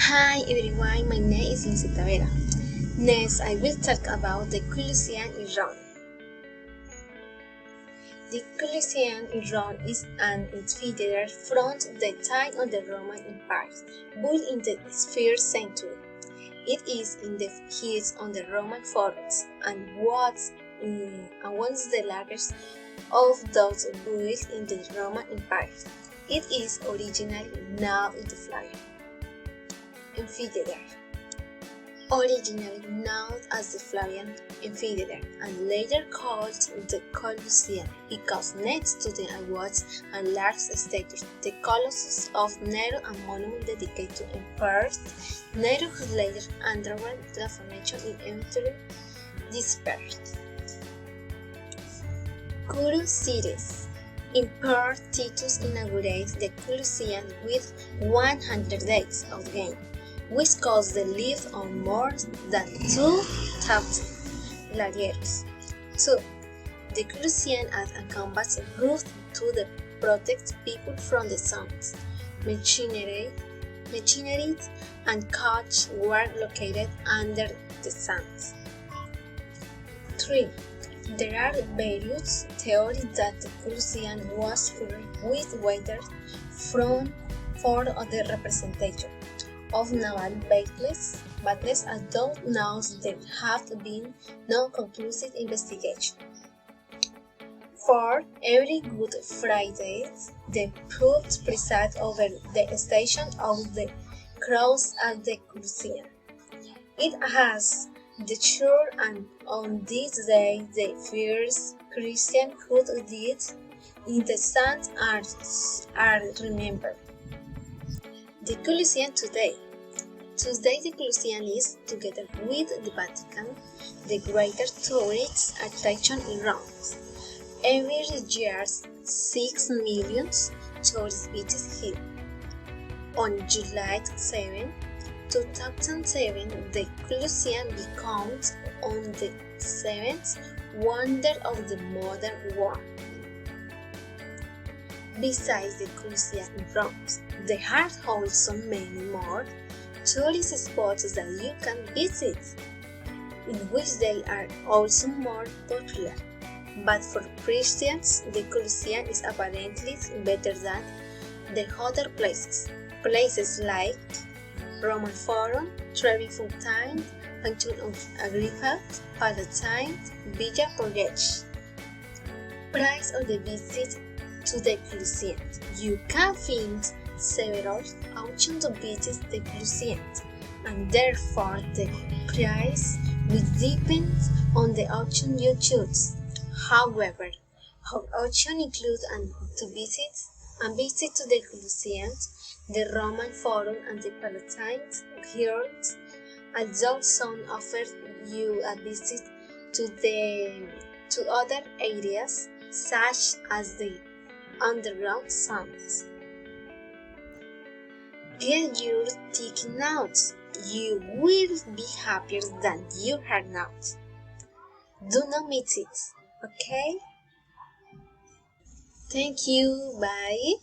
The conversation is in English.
Hi everyone, my name is Lindsay Tavera. Next, I will talk about the Colosseum in Rome. The Colosseum in Rome is an amphitheater from the time of the Roman Empire, built in the 1st century. It is in the height of the Roman Forum and was the largest of those built in the Roman Empire. It is originally known in the Flying Amphitheater, originally known as the Flavian Amphitheater and later called the Colosseum because next to the was a large statue, the Colossus of Nero, a monument dedicated to Emperor Nero, who later underwent transformation in entering this period. Curiosities. Emperor Titus inaugurated the Colosseum with 100 days of game, which caused the lives of more than 2,000 gladiators. 2. The Colosseum as a combat roof to protect people from the sun. Machinery and coach were located under the sands. 3. There are various theories that the Colosseum was filled with water for the representation of naval battles, although now there have been no conclusive investigation. 4. Every Good Friday, the Pope presides over the station of the cross at the Colosseum. It has the church, and on this day the first Christian who died in the sands are remembered. The Colosseum today. Today the Colosseum is, together with the Vatican, the greatest tourist attraction in Rome. Every year 6 million tourists visit here. On July 7, 2007, the Colosseum becomes on the 7th wonder of the modern world. Besides the Colosseum in Rome, there are also many more tourist spots that you can visit, in which they are also more popular. But for Christians, the Colosseum is apparently better than the other places. Places like Roman Forum, Trevi Fountain, Fountain of Agrippa, Palatine, Villa Borghese. Price of the visit to the Colosseum. You can find several options to visit the Colosseum, and therefore the price will depend on the option you choose. However, our options include a visit to the Colosseum, the Roman Forum, and the Palatine Hill, although some offer you a visit to other areas, such as the underground zones. Get your ticket now. You will be happier than you are now. Do not miss it, okay? Thank you, bye.